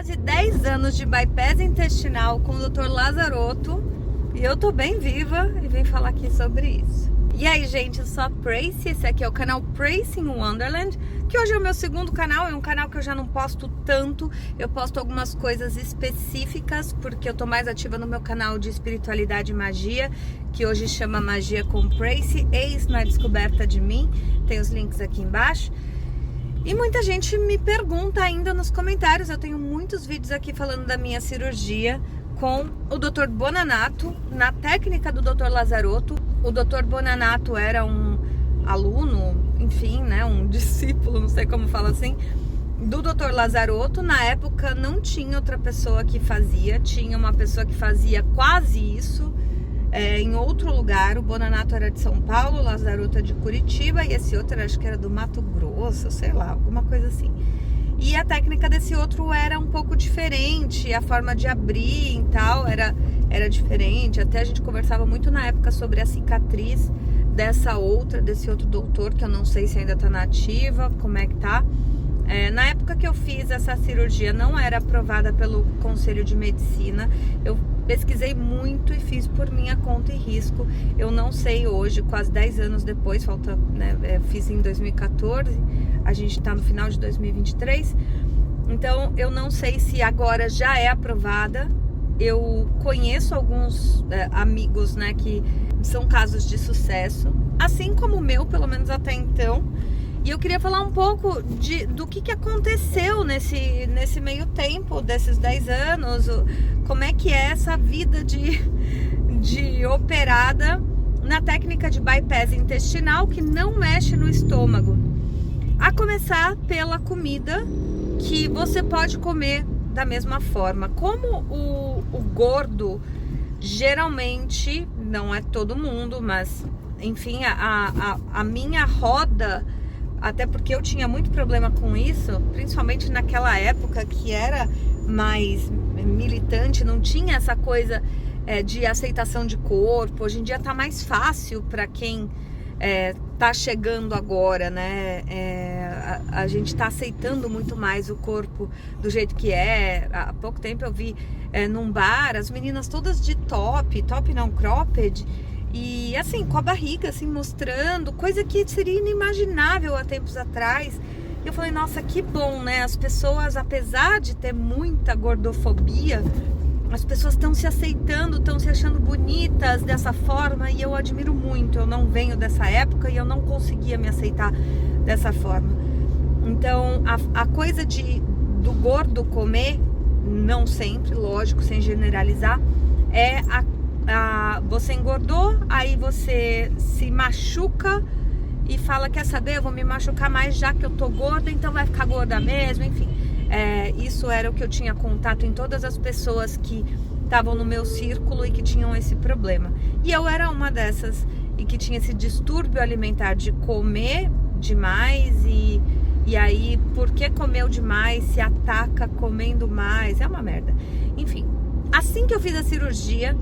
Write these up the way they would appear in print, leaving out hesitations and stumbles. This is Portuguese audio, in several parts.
quase 10 anos de bypass intestinal com o Dr. Lazzarotto e eu tô bem viva e vim falar aqui sobre isso. E aí, gente, eu sou a Pracy, esse aqui é o canal Pracy in Wonderland, que hoje é o meu segundo canal, é um canal que eu já não posto tanto, eu posto algumas coisas específicas, porque eu tô mais ativa no meu canal de espiritualidade e magia, que hoje chama Magia com Pracy, eis na descoberta de mim, tem os links aqui embaixo. E muita gente me pergunta ainda nos comentários, eu tenho muitos vídeos aqui falando da minha cirurgia com o Dr. Bonanato, na técnica do Dr. Lazzarotto. O Dr. Bonanato era um aluno, enfim, né, um discípulo, não sei como fala assim, do Dr. Lazzarotto. Na época não tinha outra pessoa que fazia, tinha uma pessoa que fazia quase isso em outro lugar. O Bonanato era de São Paulo, o Lazzarotto é de Curitiba e esse outro acho que era do Mato Grosso, sei lá, alguma coisa assim. E a técnica desse outro era um pouco diferente, a forma de abrir e tal era diferente. Até a gente conversava muito na época sobre a cicatriz desse outro doutor, que eu não sei se ainda tá na ativa, como é que tá. Na época que eu fiz essa cirurgia não era aprovada pelo Conselho de Medicina. Eu pesquisei muito e fiz por minha conta e risco. Eu não sei hoje, quase 10 anos depois, falta, né, fiz em 2014, a gente tá no final de 2023, então eu não sei se agora já é aprovada. Eu conheço alguns amigos, né, que são casos de sucesso, assim como o meu, pelo menos até então. E eu queria falar um pouco do que aconteceu nesse meio tempo, desses 10 anos, como é que é essa vida de operada na técnica de bypass intestinal que não mexe no estômago. A começar pela comida, que você pode comer da mesma forma. Como o gordo, geralmente, não é todo mundo, mas enfim, a minha roda, até porque eu tinha muito problema com isso, principalmente naquela época que era mais militante, não tinha essa coisa de aceitação de corpo. Hoje em dia tá mais fácil para quem tá chegando agora, né? A gente tá aceitando muito mais o corpo do jeito que é. Há pouco tempo eu vi num bar as meninas todas de top não, cropped, e assim, com a barriga assim mostrando, coisa que seria inimaginável há tempos atrás. E eu falei, nossa, que bom, né? As pessoas, apesar de ter muita gordofobia, as pessoas estão se aceitando, estão se achando bonitas dessa forma, e eu admiro muito. Eu não venho dessa época e eu não conseguia me aceitar dessa forma. Então, a coisa do gordo comer, não sempre, lógico, sem generalizar, é você engordou, aí você se machuca e fala, quer saber, eu vou me machucar mais já que eu tô gorda, então vai ficar gorda mesmo, enfim. Isso era o que eu tinha contato em todas as pessoas que estavam no meu círculo e que tinham esse problema. E eu era uma dessas, e que tinha esse distúrbio alimentar de comer demais, e aí, porque comeu demais, se ataca comendo mais, é uma merda. Enfim, assim que eu fiz a cirurgia,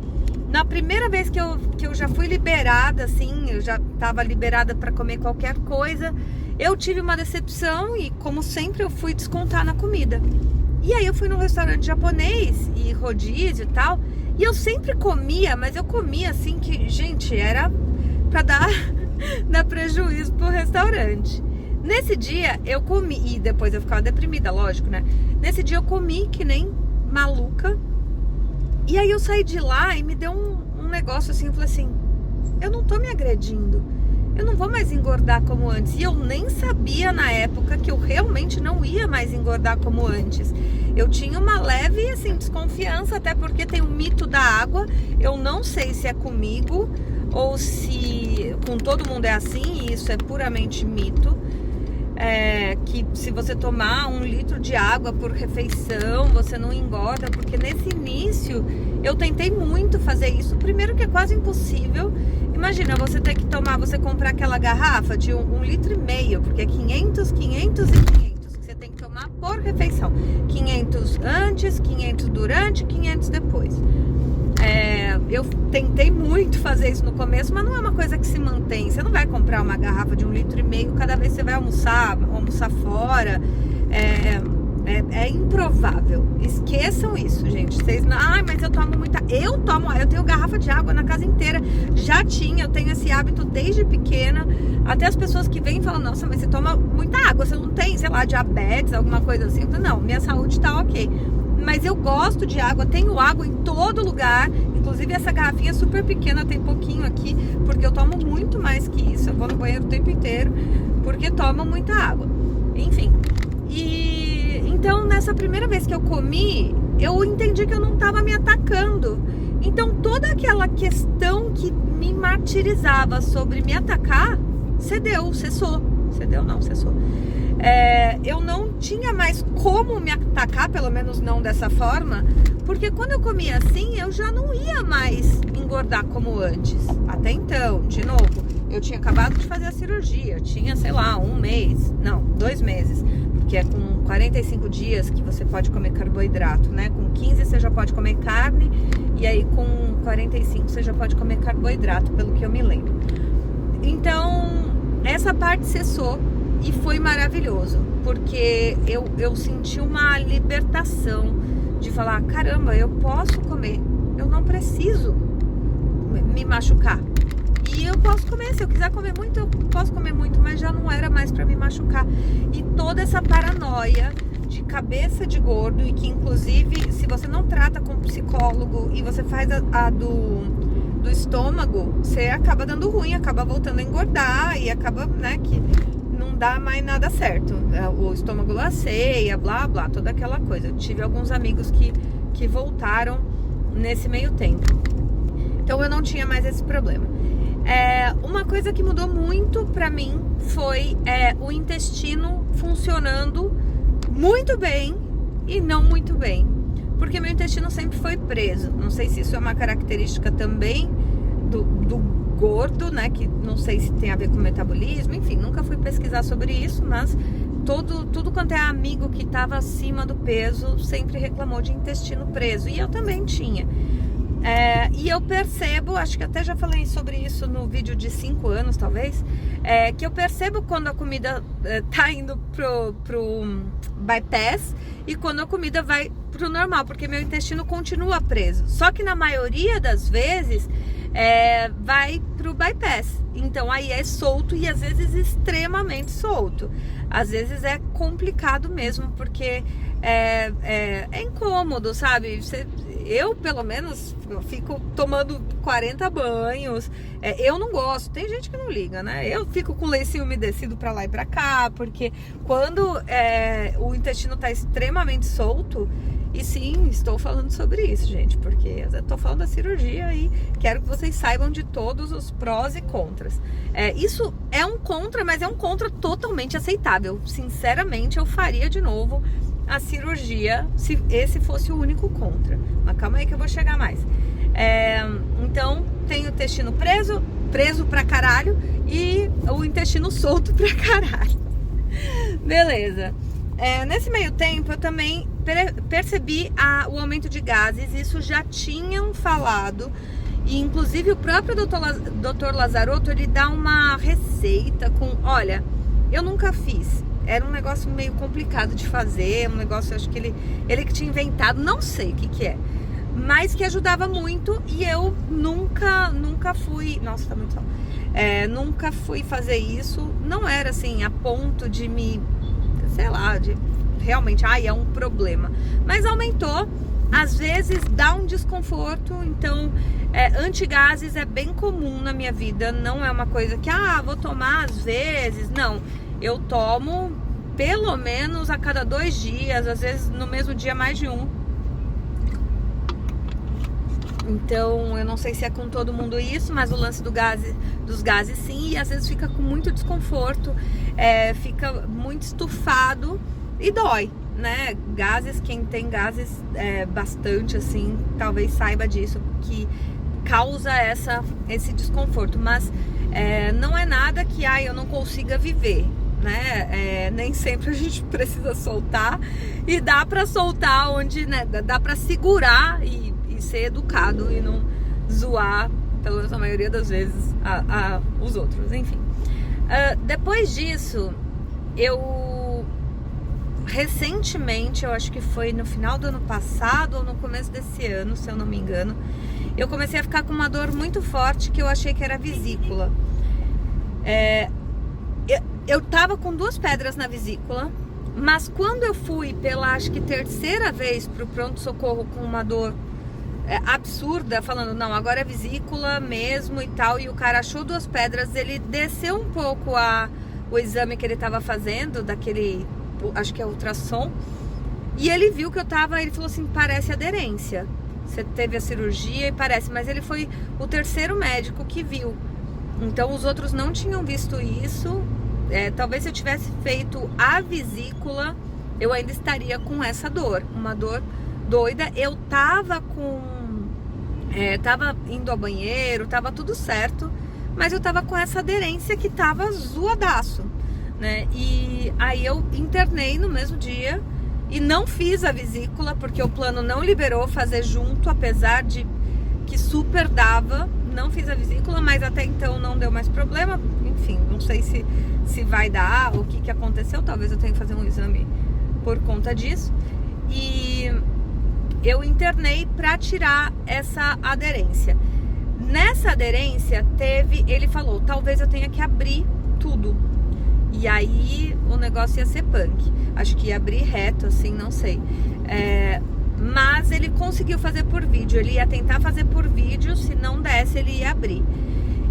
na primeira vez que eu já fui liberada, assim, eu já estava liberada para comer qualquer coisa, eu tive uma decepção e, como sempre, eu fui descontar na comida. E aí eu fui num restaurante japonês e rodízio e tal, e eu sempre comia, mas eu comia assim que, gente, era para dar prejuízo pro restaurante. Nesse dia eu comi, e depois eu ficava deprimida, lógico, né? Nesse dia eu comi que nem maluca. E aí eu saí de lá e me deu um negócio assim, eu falei assim, eu não tô me agredindo, eu não vou mais engordar como antes. E eu nem sabia na época que eu realmente não ia mais engordar como antes. Eu tinha uma leve, assim, desconfiança, até porque tem um mito da água. Eu não sei se é comigo ou se com todo mundo é assim, e isso é puramente mito. Que se você tomar 1 litro de água por refeição, você não engorda, porque nesse início eu tentei muito fazer isso. Primeiro que é quase impossível. Imagina, você ter que você comprar aquela garrafa de 1,5 litro, porque é 500, 500 e 500 que você tem que tomar por refeição. 500 antes, 500 durante, 500 depois. Eu tentei muito fazer isso no começo, mas não é uma coisa que se mantém. Você não vai comprar uma garrafa de 1,5 litro cada vez que você vai almoçar fora. É improvável. Esqueçam isso, gente. Vocês não... Ai, mas eu tomo muita... Eu tenho garrafa de água na casa inteira. Eu tenho esse hábito desde pequena. Até as pessoas que vêm falam, nossa, mas você toma muita água. Você não tem, sei lá, diabetes, alguma coisa assim. Então, não, minha saúde tá ok. Mas eu gosto de água, tenho água em todo lugar. Inclusive essa garrafinha é super pequena, tem pouquinho aqui, porque eu tomo muito mais que isso. Eu vou no banheiro o tempo inteiro, porque tomo muita água. Enfim. Então, nessa primeira vez que eu comi, eu entendi que eu não estava me atacando. Então, toda aquela questão que me martirizava sobre me atacar, cessou. Eu não tinha mais como me atacar, pelo menos não dessa forma, porque quando eu comia assim, eu já não ia mais engordar como antes. Até então, de novo, eu tinha acabado de fazer a cirurgia, tinha, sei lá, 2 meses, porque é com 45 dias que você pode comer carboidrato, né? Com 15 você já pode comer carne, e aí com 45 você já pode comer carboidrato, pelo que eu me lembro. Então, essa parte cessou. E foi maravilhoso, porque eu senti uma libertação de falar, caramba, eu posso comer, eu não preciso me machucar. E eu posso comer, se eu quiser comer muito, eu posso comer muito, mas já não era mais para me machucar. E toda essa paranoia de cabeça de gordo, e que inclusive, se você não trata com um psicólogo e você faz a do estômago, você acaba dando ruim, acaba voltando a engordar e acaba, né, que... não dá mais nada certo, o estômago laceia, blá blá, toda aquela coisa. Eu tive alguns amigos que voltaram nesse meio tempo, então eu não tinha mais esse problema. Uma coisa que mudou muito pra mim foi o intestino funcionando muito bem e não muito bem, porque meu intestino sempre foi preso. Não sei se isso é uma característica também do gordo, né, que não sei se tem a ver com metabolismo, enfim, nunca fui pesquisar sobre isso, mas tudo quanto é amigo que estava acima do peso sempre reclamou de intestino preso, e eu também tinha. E eu percebo, acho que até já falei sobre isso no vídeo de 5 anos, talvez, que eu percebo quando a comida tá indo pro bypass e quando a comida vai pro normal, porque meu intestino continua preso, só que na maioria das vezes vai pro bypass. Então aí é solto, e às vezes extremamente solto. Às vezes é complicado mesmo, porque é incômodo, sabe? Eu, pelo menos, fico tomando 40 banhos. Eu não gosto. Tem gente que não liga, né? Eu fico com lencinho umedecido pra lá e pra cá, porque quando o intestino tá extremamente solto. E sim, estou falando sobre isso, gente, porque eu tô falando da cirurgia e quero que vocês saibam de todos os prós e contras. Isso é um contra, mas é um contra totalmente aceitável. Sinceramente, eu faria de novo a cirurgia se esse fosse o único contra. Mas calma aí que eu vou chegar mais. Então, tem o intestino preso pra caralho, e o intestino solto pra caralho. Beleza. Nesse meio tempo, eu também percebi o aumento de gases. Isso já tinham falado, e inclusive o próprio Dr. Lazzarotto, ele dá uma receita com, olha, eu nunca fiz, era um negócio meio complicado de fazer, um negócio, acho que ele que tinha inventado, não sei o que é, mas que ajudava muito, e eu nunca fui, nossa, tá muito sol, nunca fui fazer isso, não era assim a ponto de me, sei lá, de realmente, é um problema, mas aumentou. Às vezes dá um desconforto, então antigases é bem comum na minha vida, não é uma coisa que, vou tomar às vezes, não, eu tomo pelo menos a cada 2 dias, às vezes no mesmo dia mais de um. Então, eu não sei se é com todo mundo isso, mas o lance dos gases sim, e às vezes fica com muito desconforto, fica muito estufado e dói, né? Gases, quem tem gases bastante assim, talvez saiba disso, que causa esse desconforto, mas não é nada que eu não consiga viver, né? Nem sempre a gente precisa soltar, e dá pra soltar onde, né, dá pra segurar e ser educado e não zoar, pelo menos a maioria das vezes, os outros, enfim. Depois disso, eu recentemente, eu acho que foi no final do ano passado ou no começo desse ano, se eu não me engano, eu comecei a ficar com uma dor muito forte que eu achei que era vesícula. Eu tava com 2 pedras na vesícula, mas quando eu fui pela, acho que terceira vez pro pronto-socorro com uma dor absurda, falando, não, agora é vesícula mesmo e tal, e o cara achou 2 pedras, ele desceu um pouco o exame que ele tava fazendo, daquele, acho que é ultrassom, e ele viu que eu tava, ele falou assim, parece aderência, você teve a cirurgia e parece, mas ele foi o terceiro médico que viu, então os outros não tinham visto isso. Talvez se eu tivesse feito a vesícula, eu ainda estaria com essa dor, uma dor doida. Eu tava tava indo ao banheiro, tava tudo certo, mas eu tava com essa aderência que tava zoadaço, né? E aí eu internei no mesmo dia e não fiz a vesícula, porque o plano não liberou fazer junto, apesar de que super dava. Não fiz a vesícula, mas até então não deu mais problema. Enfim, não sei se vai dar, o que aconteceu. Talvez eu tenha que fazer um exame por conta disso. E eu internei para tirar essa aderência. Nessa aderência ele falou, talvez eu tenha que abrir tudo. E aí o negócio ia ser punk. Acho que ia abrir reto, assim, não sei. Mas ele conseguiu fazer por vídeo. Ele ia tentar fazer por vídeo. Se não desse, ele ia abrir.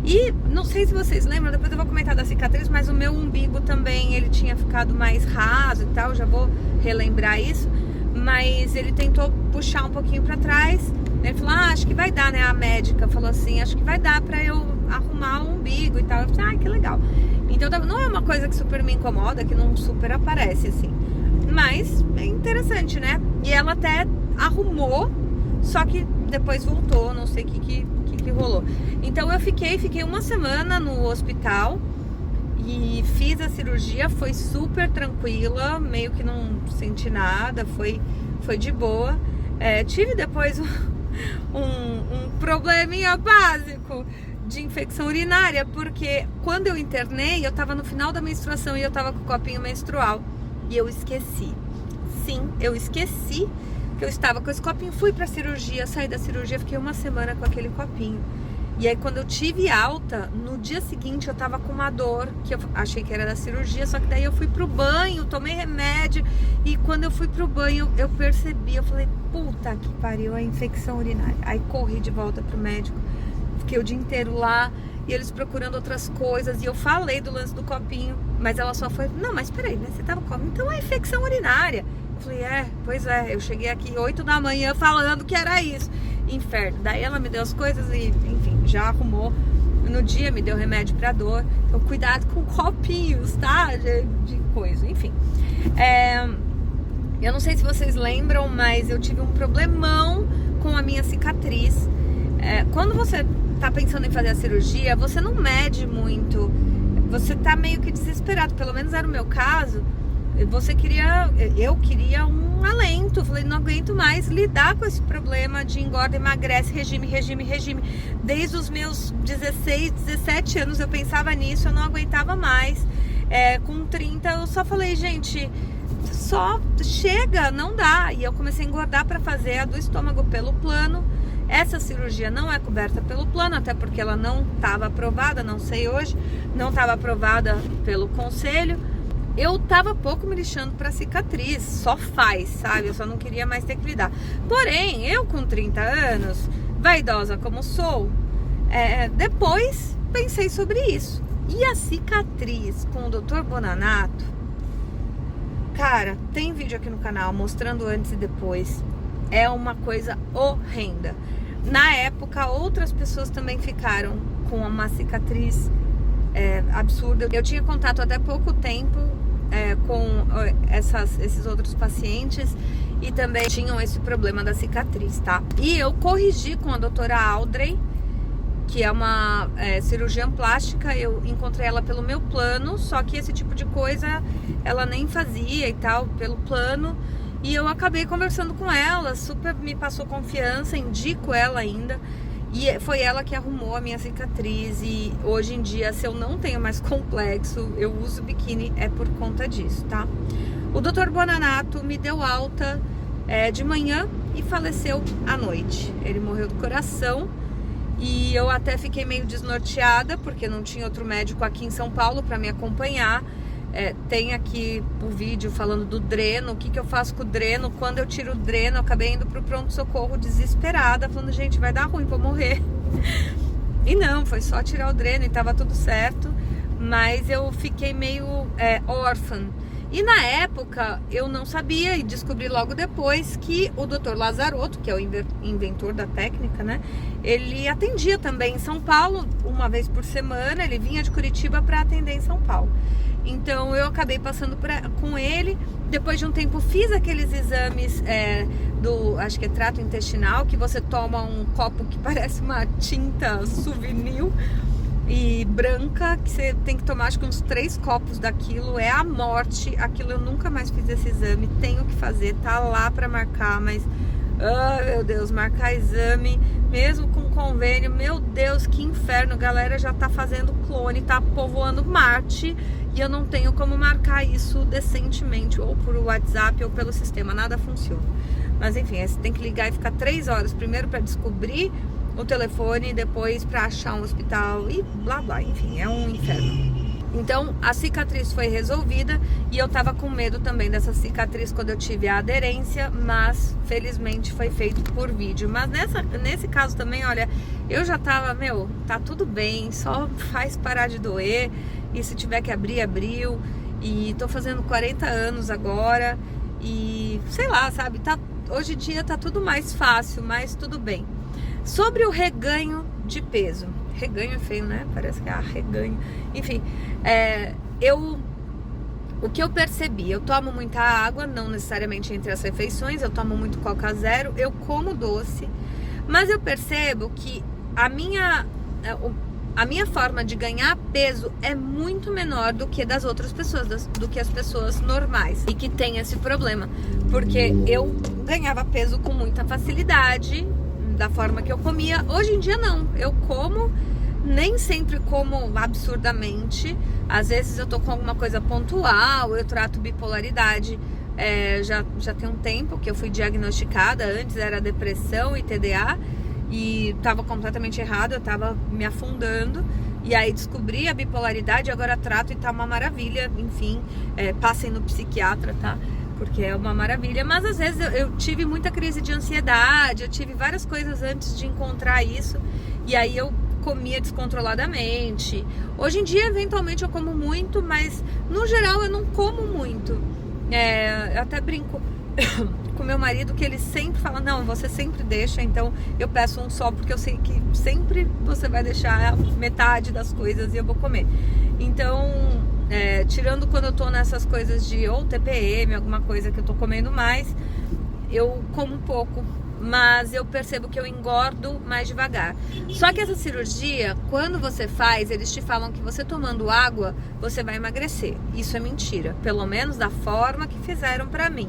E não sei se vocês lembram, depois eu vou comentar da cicatriz, mas o meu umbigo também, ele tinha ficado mais raso e tal. Já vou relembrar isso. Mas ele tentou puxar um pouquinho pra trás. Ele falou, acho que vai dar, né? A médica falou assim, acho que vai dar pra eu arrumar o umbigo e tal. Eu falei, que legal. Então não é uma coisa que super me incomoda, que não super aparece assim. Mas é interessante, né? E ela até arrumou, só que depois voltou, não sei o que rolou. Então eu fiquei uma semana no hospital e fiz a cirurgia, foi super tranquila, meio que não senti nada, foi de boa. Tive depois um probleminha básico de infecção urinária, porque quando eu internei, eu tava no final da menstruação e eu tava com o copinho menstrual. E eu esqueci. Sim, eu esqueci que eu estava com esse copinho. Fui pra cirurgia, saí da cirurgia, fiquei uma semana com aquele copinho. E aí quando eu tive alta, no dia seguinte eu tava com uma dor, que eu achei que era da cirurgia, só que daí eu fui pro banho, tomei remédio. E quando eu fui pro banho, eu percebi, eu falei, puta que pariu, a infecção urinária. Aí corri de volta pro médico, fiquei o dia inteiro lá. E eles procurando outras coisas. E eu falei do lance do copinho, mas ela só foi, não, mas peraí, né? Você tava com copinho, então é infecção urinária. Eu falei, pois é. Eu cheguei aqui 8 da manhã falando que era isso. Inferno. Daí ela me deu as coisas e, enfim, já arrumou. No dia me deu remédio pra dor. Então cuidado com copinhos, tá? De coisa, enfim. Eu não sei se vocês lembram, mas eu tive um problemão com a minha cicatriz. Quando você tá pensando em fazer a cirurgia, você não mede muito, você tá meio que desesperado, pelo menos era o meu caso. Eu queria um alento, falei, não aguento mais lidar com esse problema de engorda, emagrece, regime. Desde os meus 16, 17 anos eu pensava nisso, eu não aguentava mais. Com 30 eu só falei, gente, só chega, não dá. E eu comecei a engordar para fazer a do estômago pelo plano. Essa cirurgia não é coberta pelo plano, até porque ela não estava aprovada, não sei hoje, não estava aprovada pelo conselho. Eu tava pouco me lixando pra cicatriz, só faz, sabe? Eu só não queria mais ter que lidar. Porém, eu com 30 anos, vaidosa como sou, depois pensei sobre isso. E a cicatriz com o Dr. Bonanato, cara, tem vídeo aqui no canal mostrando antes e depois. É uma coisa horrenda. Na época, outras pessoas também ficaram com uma cicatriz absurda. Eu tinha contato até pouco tempo com esses outros pacientes e também tinham esse problema da cicatriz, tá? E eu corrigi com a doutora Audrey, que é uma cirurgiã plástica. Eu encontrei ela pelo meu plano, só que esse tipo de coisa ela nem fazia e tal, pelo plano. E eu acabei conversando com ela, super me passou confiança, indico ela ainda. E foi ela que arrumou a minha cicatriz. E hoje em dia, se eu não tenho mais complexo, eu uso biquíni, é por conta disso, tá? O Dr. Bonanato me deu alta de manhã e faleceu à noite. Ele morreu do coração e eu até fiquei meio desnorteada porque não tinha outro médico aqui em São Paulo para me acompanhar. Tem aqui o vídeo falando do dreno, o que eu faço com o dreno. Quando eu tiro o dreno, eu acabei indo pro pronto-socorro desesperada, falando, gente, vai dar ruim, vou morrer. E não, foi só tirar o dreno e tava tudo certo, mas eu fiquei meio órfã. E na época eu não sabia e descobri logo depois que o Dr. Lazarotto, que é o inventor da técnica, né? Ele atendia também em São Paulo uma vez por semana, ele vinha de Curitiba para atender em São Paulo. Então eu acabei passando com ele. Depois de um tempo fiz aqueles exames acho que é trato intestinal, que você toma um copo que parece uma tinta souvenir e branca, que você tem que tomar acho que uns 3 copos daquilo, é a morte. Aquilo eu nunca mais fiz esse exame, tenho que fazer, tá lá pra marcar, mas meu Deus, marcar exame mesmo com convênio, meu Deus, que inferno. Galera já tá fazendo clone, tá povoando Marte e eu não tenho como marcar isso decentemente, ou por WhatsApp ou pelo sistema, nada funciona. Mas enfim, você tem que ligar e ficar 3 horas primeiro para descobrir o telefone, depois para achar um hospital e blá blá, enfim, é um inferno. Então a cicatriz foi resolvida e eu tava com medo também dessa cicatriz quando eu tive a aderência, mas felizmente foi feito por vídeo. Mas nesse caso também, olha, eu já tava, tá tudo bem, só faz parar de doer, e se tiver que abrir, abriu, e tô fazendo 40 anos agora e sei lá, sabe, hoje em dia tá tudo mais fácil, mas tudo bem. Sobre o reganho de peso, reganho é feio, né? Parece que é reganho. Enfim, o que eu percebi, eu tomo muita água, não necessariamente entre as refeições, eu tomo muito Coca Zero, eu como doce, mas eu percebo que a minha forma de ganhar peso é muito menor do que das outras pessoas, do que as pessoas normais e que tem esse problema, porque eu ganhava peso com muita facilidade da forma que eu comia. Hoje em dia não, eu como, nem sempre como absurdamente, às vezes eu tô com alguma coisa pontual, eu trato bipolaridade, já tem um tempo que eu fui diagnosticada, antes era depressão e TDA, e tava completamente errado, eu tava me afundando, e aí descobri a bipolaridade, agora trato e tá uma maravilha, enfim, passem no psiquiatra, tá? Porque é uma maravilha, mas às vezes eu tive muita crise de ansiedade, eu tive várias coisas antes de encontrar isso, e aí eu comia descontroladamente. Hoje em dia, eventualmente, eu como muito, mas no geral eu não como muito. Eu até brinco com meu marido que ele sempre fala, não, você sempre deixa, então eu peço um só, porque eu sei que sempre você vai deixar metade das coisas e eu vou comer. Então, tirando quando eu tô nessas coisas de ou TPM, alguma coisa que eu tô comendo mais, eu como um pouco, mas eu percebo que eu engordo mais devagar. Só que essa cirurgia, quando você faz, eles te falam que você tomando água, você vai emagrecer. Isso é mentira, pelo menos da forma que fizeram pra mim.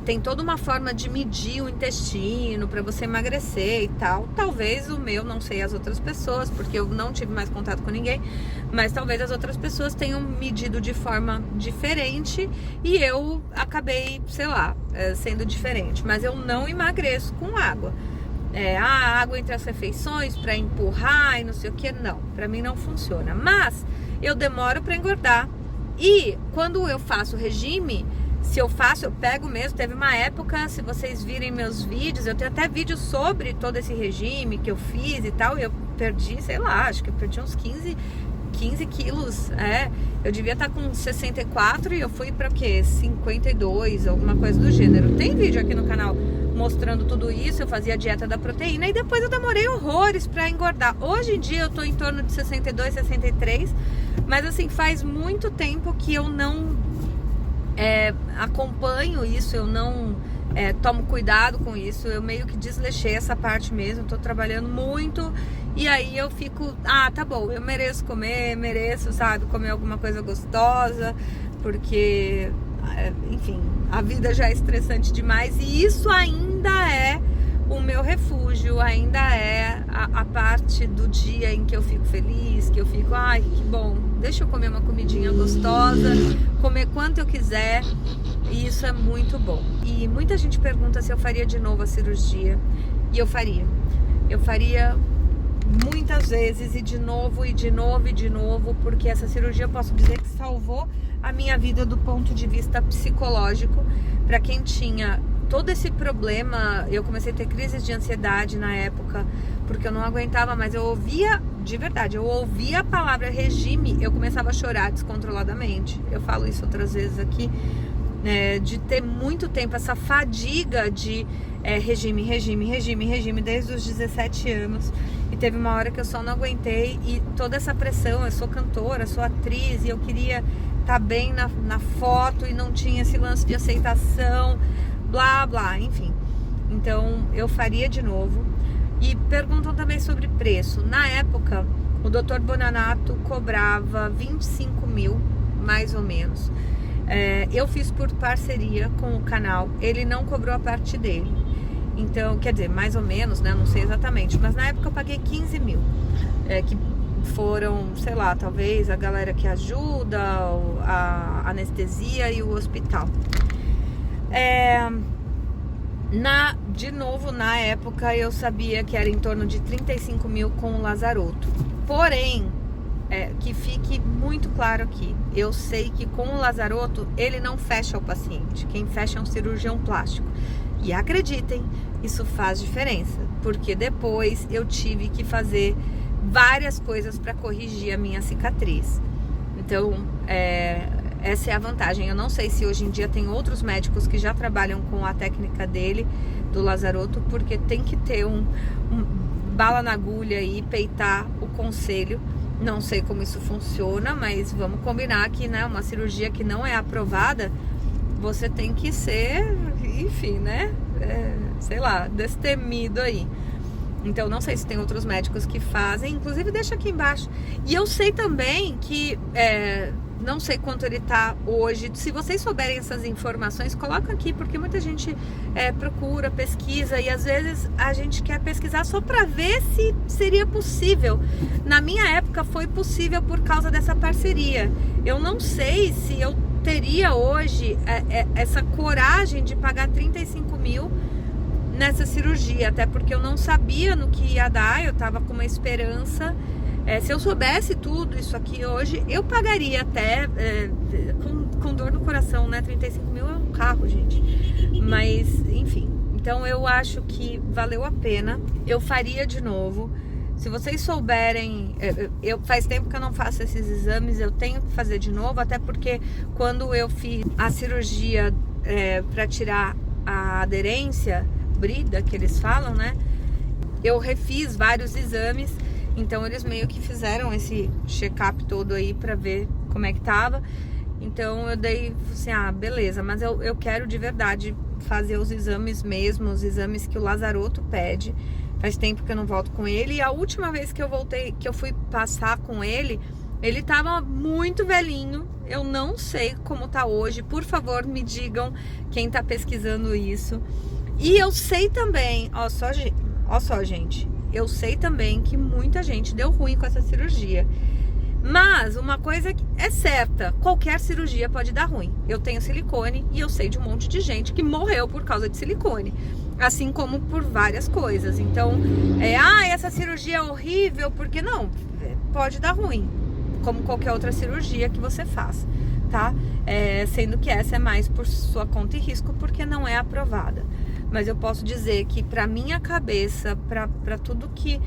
Tem toda uma forma de medir o intestino para você emagrecer e tal. Talvez o meu, não sei as outras pessoas, porque eu não tive mais contato com ninguém, mas talvez as outras pessoas tenham medido de forma diferente e eu acabei, sei lá, sendo diferente. Mas eu não emagreço com água. Água entre as refeições para empurrar e não sei o que, não. Para mim não funciona. Mas eu demoro para engordar. E quando eu faço regime, se eu faço, eu pego mesmo. Teve uma época, se vocês virem meus vídeos, eu tenho até vídeo sobre todo esse regime que eu fiz e tal, e eu perdi, sei lá, acho que eu perdi uns 15 quilos, eu devia estar com 64 e eu fui pra o quê? 52, alguma coisa do gênero. Tem vídeo aqui no canal mostrando tudo isso, eu fazia a dieta da proteína e depois eu demorei horrores pra engordar. Hoje em dia eu tô em torno de 62, 63, mas assim, faz muito tempo que eu não acompanho isso, eu não tomo cuidado com isso, eu meio que desleixei essa parte mesmo, tô trabalhando muito e aí eu fico, tá bom, eu mereço comer, sabe, comer alguma coisa gostosa, porque, enfim, a vida já é estressante demais e isso ainda é o meu refúgio, ainda é a parte do dia em que eu fico feliz, que eu fico, ai, que bom, deixa eu comer uma comidinha gostosa, comer quanto eu quiser, e isso é muito bom. E muita gente pergunta se eu faria de novo a cirurgia, e eu faria muitas vezes, e de novo, e de novo, e de novo, porque essa cirurgia eu posso dizer que salvou a minha vida do ponto de vista psicológico. Para quem tinha todo esse problema, eu comecei a ter crises de ansiedade na época, porque eu não aguentava mais, eu ouvia, de verdade, eu ouvia a palavra regime, eu começava a chorar descontroladamente. Eu falo isso outras vezes aqui, de ter muito tempo essa fadiga de regime desde os 17 anos. E teve uma hora que eu só não aguentei, e toda essa pressão, eu sou cantora, sou atriz, e eu queria estar bem na foto, e não tinha esse lance de aceitação, blá blá, enfim. Então eu faria de novo. E perguntam também sobre preço. Na época, o Dr. Bonanato cobrava 25 mil, mais ou menos. Eu fiz por parceria com o canal, ele não cobrou a parte dele. Então, quer dizer, mais ou menos, né? Não sei exatamente, mas na época eu paguei 15 mil. Que foram, sei lá, talvez a galera que ajuda, a anestesia e o hospital. De novo, na época eu sabia que era em torno de 35 mil com o Lazaroto. Porém, que fique muito claro aqui, eu sei que com o Lazaroto ele não fecha o paciente, quem fecha é um cirurgião plástico. E acreditem, isso faz diferença, porque depois eu tive que fazer várias coisas para corrigir a minha cicatriz. Então, essa é a vantagem. Eu não sei se hoje em dia tem outros médicos que já trabalham com a técnica dele, do Lazaroto, porque tem que ter um bala na agulha e peitar o conselho. Não sei como isso funciona, mas vamos combinar que, né, uma cirurgia que não é aprovada, você tem que ser, enfim, né, sei lá, destemido aí. Então não sei se tem outros médicos que fazem, inclusive deixa aqui embaixo. E eu sei também que, não sei quanto ele tá hoje. Se vocês souberem essas informações, coloca aqui, porque muita gente procura, pesquisa, e às vezes a gente quer pesquisar só para ver se seria possível. Na minha época foi possível por causa dessa parceria. Eu não sei se eu teria hoje essa coragem de pagar 35 mil nessa cirurgia, até porque eu não sabia no que ia dar, eu tava com uma esperança. Se eu soubesse tudo isso aqui hoje, eu pagaria até com dor no coração, né? 35 mil é um carro, gente. Mas, enfim. Então eu acho que valeu a pena. Eu faria de novo. Se vocês souberem, faz tempo que eu não faço esses exames, eu tenho que fazer de novo, até porque quando eu fiz a cirurgia para tirar a aderência, brida, que eles falam, né? Eu refiz vários exames. Então eles meio que fizeram esse check-up todo aí pra ver como é que tava. Então eu dei assim, beleza, mas eu quero de verdade fazer os exames mesmo, os exames que o Lazaroto pede. Faz tempo que eu não volto com ele. E a última vez que eu voltei, que eu fui passar com ele, ele tava muito velhinho. Eu não sei como tá hoje. Por favor, me digam quem tá pesquisando isso. E eu sei também, ó só, gente. Eu sei também que muita gente deu ruim com essa cirurgia. Mas uma coisa é certa, qualquer cirurgia pode dar ruim. Eu tenho silicone e eu sei de um monte de gente que morreu por causa de silicone. Assim como por várias coisas. Então, essa cirurgia é horrível, porque não, pode dar ruim. Como qualquer outra cirurgia que você faz, tá? Sendo que essa é mais por sua conta e risco, porque não é aprovada. Mas eu posso dizer que pra minha cabeça, pra tudo que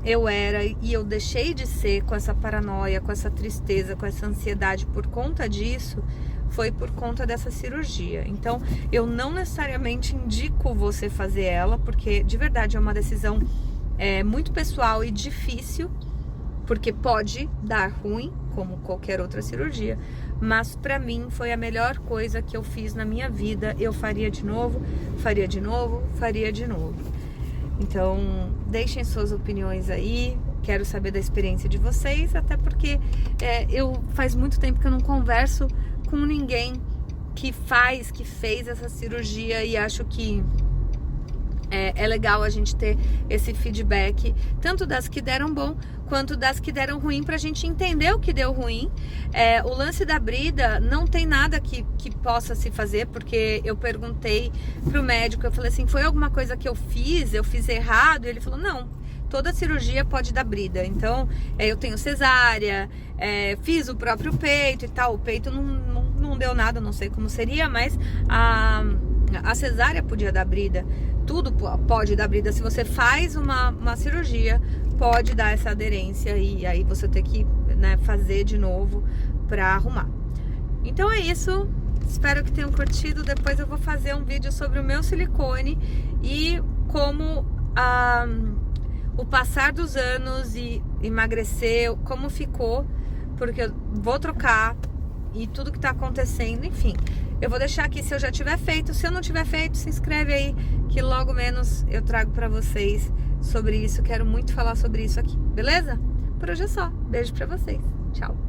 eu era e eu deixei de ser, com essa paranoia, com essa tristeza, com essa ansiedade por conta disso, foi por conta dessa cirurgia. Então eu não necessariamente indico você fazer ela, porque de verdade é uma decisão muito pessoal e difícil, porque pode dar ruim, como qualquer outra cirurgia, mas pra mim foi a melhor coisa que eu fiz na minha vida. Eu faria de novo, faria de novo, faria de novo. Então deixem suas opiniões aí, quero saber da experiência de vocês, até porque faz muito tempo que eu não converso com ninguém que fez essa cirurgia, e acho que É legal a gente ter esse feedback, tanto das que deram bom, quanto das que deram ruim, pra gente entender o que deu ruim. O lance da brida, não tem nada que possa se fazer, porque eu perguntei pro médico, eu falei assim, foi alguma coisa que eu fiz errado? E ele falou, não, toda cirurgia pode dar brida. Então, eu tenho cesárea, fiz o próprio peito e tal, o peito não deu nada, não sei como seria, mas a cesárea podia dar brida. Tudo pode dar brida. Se você faz uma cirurgia, pode dar essa aderência e aí você ter que, né, fazer de novo pra arrumar. Então é isso. Espero que tenham curtido. Depois eu vou fazer um vídeo sobre o meu silicone e como o passar dos anos e emagrecer, como ficou, porque eu vou trocar e tudo que tá acontecendo, enfim. Eu vou deixar aqui se eu já tiver feito. Se eu não tiver feito, se inscreve aí, que logo menos eu trago pra vocês sobre isso. Quero muito falar sobre isso aqui, beleza? Por hoje é só. Beijo pra vocês. Tchau.